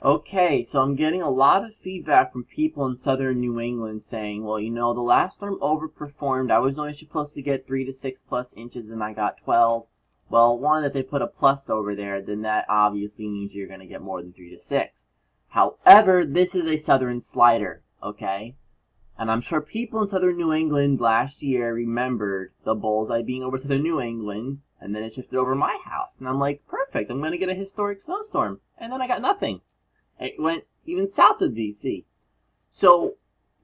Okay, so I'm getting a lot of feedback from people in southern New England saying, well, the last storm overperformed. I was only supposed to get 3 to 6 plus inches and I got 12. Well, one, if they put a plus over there, then that obviously means you're going to get more than 3 to 6. However, this is a southern slider, okay? And I'm sure people in southern New England last year remembered the bullseye being over southern New England, and then it shifted over my house. And I'm like, perfect, I'm going to get a historic snowstorm. And then I got nothing. It went even south of DC. So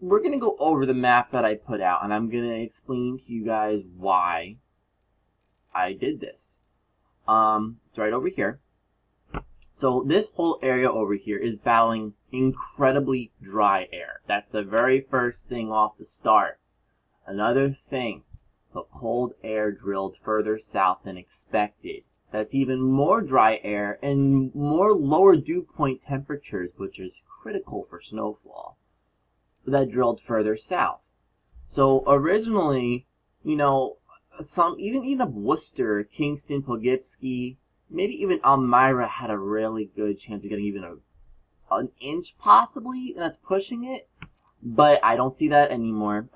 we're going to go over the map that I put out, and I'm going to explain to you guys why I did this. It's right over here. So this whole area over here is battling incredibly dry air. That's the very first thing off the start. Another thing, the cold air drilled further south than expected. That's even more dry air and more lower dew point temperatures, which is critical for snowfall, that drilled further south. So originally, even up Worcester, Kingston, Poughkeepsie, maybe even Elmira had a really good chance of getting even an inch possibly, and that's pushing it. But I don't see that anymore.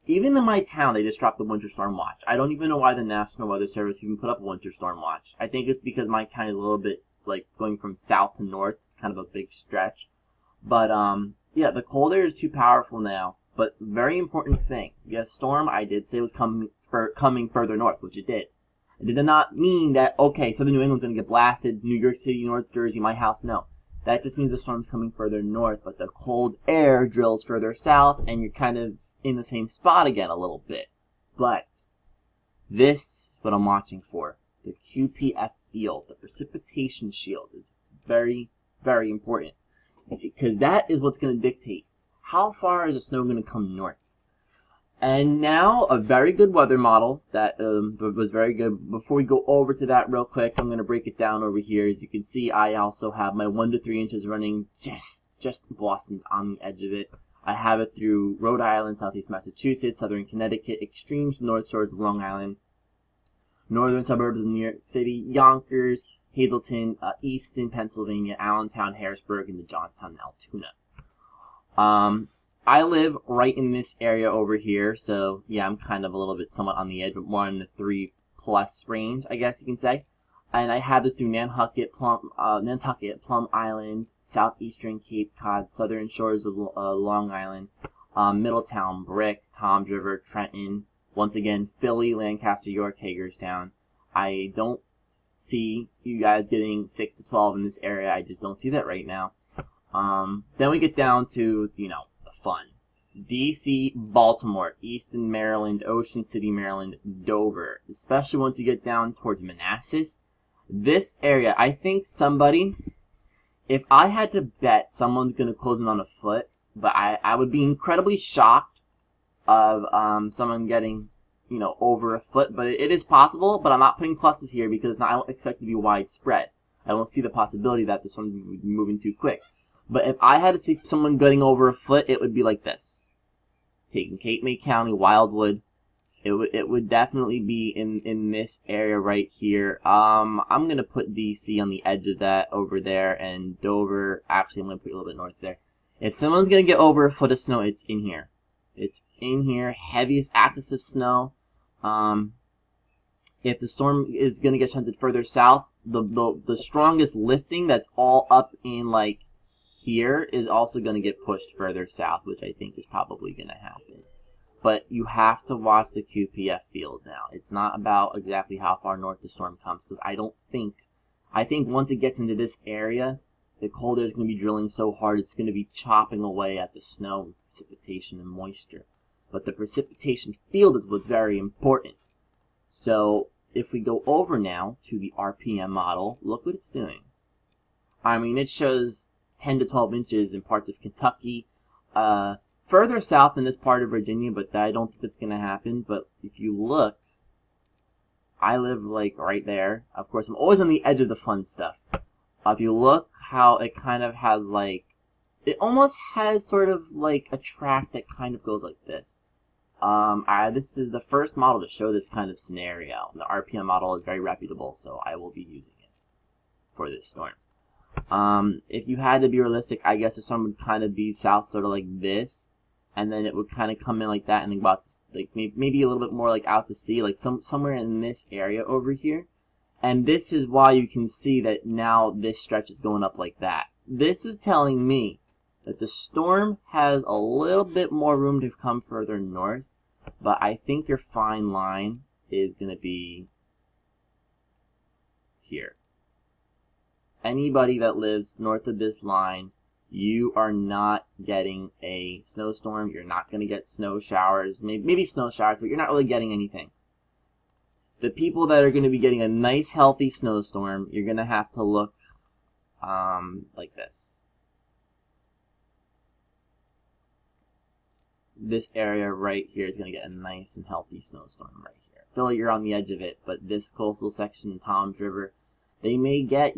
Even in my town, they just dropped the winter storm watch. I don't even know why the National Weather Service even put up a winter storm watch. I think it's because my town is a little bit like going from south to north, kind of a big stretch. But yeah, the cold air is too powerful now. But very important thing, the storm I did say was coming further north, which it did. It did not mean that, okay, southern New England's going to get blasted, New York City, North Jersey, my house, no. That just means the storm's coming further north, but the cold air drills further south, and you're kind of in the same spot again a little bit. But this is what I'm watching for. The QPF field, the precipitation shield, is very, very important. Because that is what's going to dictate how far is the snow going to come north. And now, a very good weather model that was very good. Before we go over to that real quick, I'm going to break it down over here. As you can see, I also have my 1 to 3 inches running just Boston's on the edge of it. I have it through Rhode Island, Southeast Massachusetts, Southern Connecticut, extremes north shores of Long Island, northern suburbs of New York City, Yonkers, Hazleton, Easton, Pennsylvania, Allentown, Harrisburg, and the Johnstown, Altoona. I live right in this area over here, so yeah, I'm kind of a little bit somewhat on the edge, but more in the 3+ range, I guess you can say. And I have this through Nantucket, Plum Island, southeastern Cape Cod, southern shores of Long Island, Middletown, Brick, Toms River, Trenton, once again, Philly, Lancaster, York, Hagerstown. I don't see you guys getting 6 to 12 in this area. I just don't see that right now. Then we get down to, the fun. DC, Baltimore, Easton, Maryland, Ocean City, Maryland, Dover. Especially once you get down towards Manassas. This area, I think somebody, if I had to bet someone's going to close in on a foot, but I would be incredibly shocked of someone getting, over a foot. But it is possible, but I'm not putting pluses here because I don't expect it to be widespread. I don't see the possibility that this one would be moving too quick. But if I had to see someone getting over a foot, it would be like this. Taking Cape May County, Wildwood, it would definitely be in this area right here. I'm going to put DC on the edge of that over there, and Dover, actually I'm going to put a little bit north there. If someone's going to get over a foot of snow, it's in here. It's in here, heaviest axis of snow. If the storm is going to get shunted further south, the strongest lifting that's all up in like here is also going to get pushed further south, which I think is probably going to happen. But you have to watch the QPF field now. It's not about exactly how far north the storm comes, because I think once it gets into this area, the cold air is going to be drilling so hard it's going to be chopping away at the snow, precipitation, and moisture. But the precipitation field is what's very important. So if we go over now to the RPM model, look what it's doing. I mean, it shows 10 to 12 inches in parts of Kentucky, further south in this part of Virginia, but I don't think that's going to happen. But if you look, I live like right there. Of course, I'm always on the edge of the fun stuff. If you look how it kind of has like, it almost has sort of like a track that kind of goes like this. This is the first model to show this kind of scenario. The RPM model is very reputable, so I will be using it for this storm. If you had to be realistic, I guess the storm would kind of be south, sort of like this, and then it would kind of come in like that, and then go out, like maybe a little bit more like out to sea, like somewhere in this area over here. And this is why you can see that now this stretch is going up like that. This is telling me that the storm has a little bit more room to come further north, but I think your fine line is going to be here. Anybody that lives north of this line, you are not getting a snowstorm. You're not going to get snow showers, maybe snow showers, but you're not really getting anything. The people that are going to be getting a nice healthy snowstorm, you're going to have to look like this. This area right here is going to get a nice and healthy snowstorm right here. I feel like you're on the edge of it, but this coastal section in Tom's River, they may get,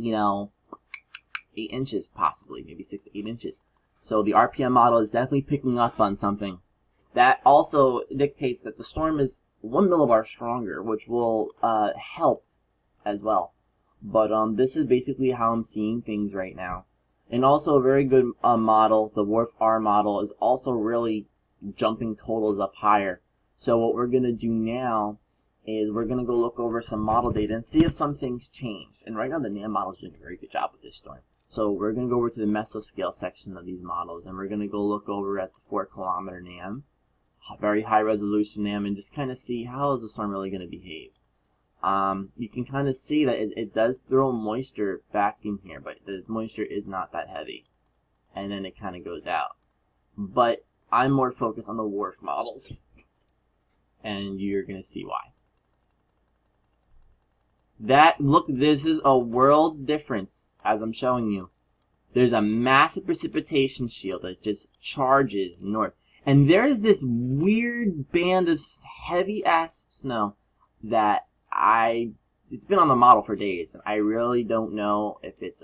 8 inches possibly, maybe 6 to 8 inches. So the RPM model is definitely picking up on something. That also dictates that the storm is 1 millibar stronger, which will help as well. But this is basically how I'm seeing things right now. And also a very good model, the WRF model, is also really jumping totals up higher. So what we're going to do now is we're going to go look over some model data and see if some things changed. And right now the NAM model is doing a very good job with this storm. So we're going to go over to the mesoscale section of these models, and we're going to go look over at the 4 kilometer NAM, very high resolution NAM, and just kind of see how is the storm really going to behave. You can kind of see that it does throw moisture back in here, but the moisture is not that heavy. And then it kind of goes out. But I'm more focused on the WRF models, and you're going to see why. Look, this is a world's difference, as I'm showing you. There's a massive precipitation shield that just charges north. And there's this weird band of heavy-ass snow that it's been on the model for days, and I really don't know if it's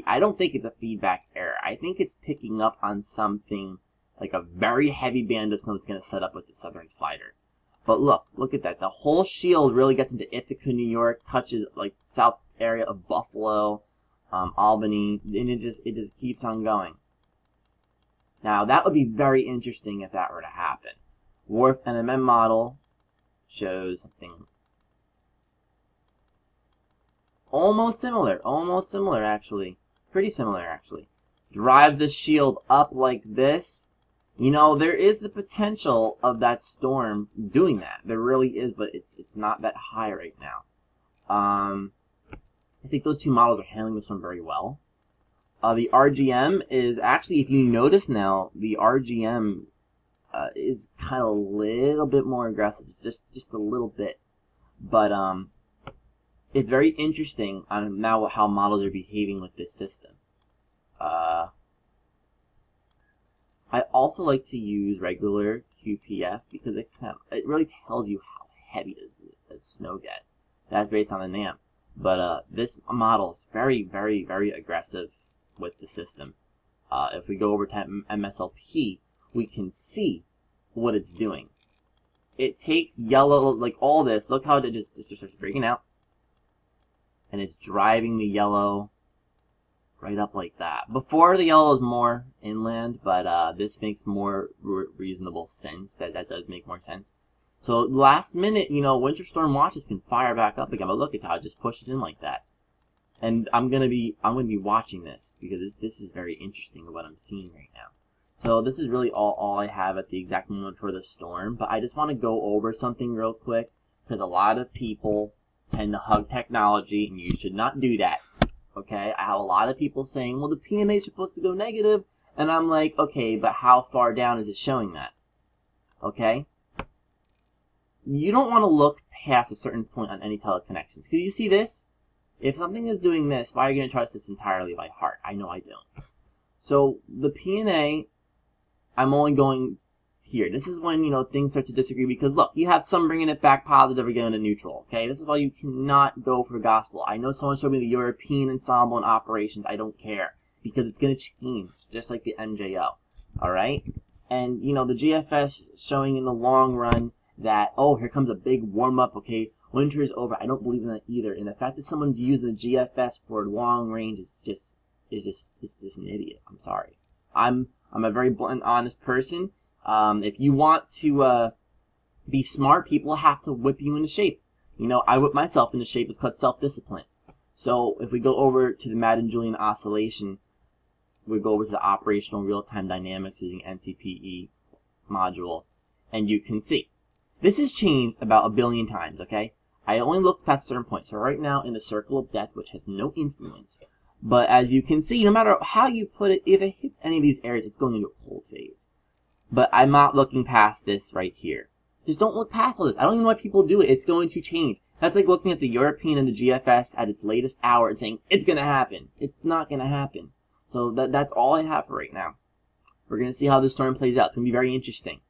I don't think it's a feedback error. I think it's picking up on something like a very heavy band of snow that's going to set up with the southern slider. But look at that. The whole shield really gets into Ithaca, New York, touches like south area of Buffalo, Albany, and it just keeps on going. Now that would be very interesting if that were to happen. WRF NMM model shows something almost similar actually, pretty similar actually. Drive the shield up like this. There is the potential of that storm doing that. There really is, but it's not that high right now. I think those two models are handling this one very well. The RGM is actually, if you notice now, the RGM is kind of a little bit more aggressive, just a little bit. But it's very interesting on now how models are behaving with this system. I also like to use regular QPF because it really tells you how heavy does snow get. That's based on the NAM. But this model is very, very, very aggressive with the system. If we go over to MSLP, we can see what it's doing. It takes yellow, like all this, look how it just starts breaking out. And it's driving the yellow right up like that. Before, the yellow is more inland, but this makes more reasonable sense. That does make more sense. So last minute, winter storm watches can fire back up again. But look at how it just pushes in like that. And I'm gonna be watching this because this is very interesting what I'm seeing right now. So this is really all I have at the exact moment for the storm. But I just want to go over something real quick because a lot of people tend to hug technology, and you should not do that. Okay, I have a lot of people saying, well, the PNA is supposed to go negative, and I'm like, okay, but how far down is it showing that? Okay, you don't want to look past a certain point on any teleconnections, because you see this? If something is doing this, why are you going to trust this entirely by heart? I know I don't. So the PNA, I'm only going here. This is when, things start to disagree, because look, you have some bringing it back positive or going to neutral, okay? This is why you cannot go for gospel. I know someone showed me the European ensemble and operations. I don't care, because it's going to change, just like the MJO, alright? And, the GFS showing in the long run that, oh, here comes a big warm-up, okay? Winter is over. I don't believe in that either. And the fact that someone's using the GFS for long range is just, is just an idiot. I'm sorry. I'm a very blunt, honest person. If you want to be smart, people have to whip you into shape. You know, I whip myself into shape. It's called self-discipline. So if we go over to the Madden-Julian oscillation, we go over to the operational real-time dynamics using NCPE module, and you can see this has changed about 1 billion times. Okay, I only looked past a certain point. So right now in the circle of death, which has no influence, but as you can see, no matter how you put it, if it hits any of these areas, it's going into a cold phase. But I'm not looking past this right here. Just don't look past all this. I don't even know why people do it. It's going to change. That's like looking at the European and the GFS at its latest hour and saying, it's going to happen. It's not going to happen. So that's all I have for right now. We're going to see how this storm plays out. It's going to be very interesting.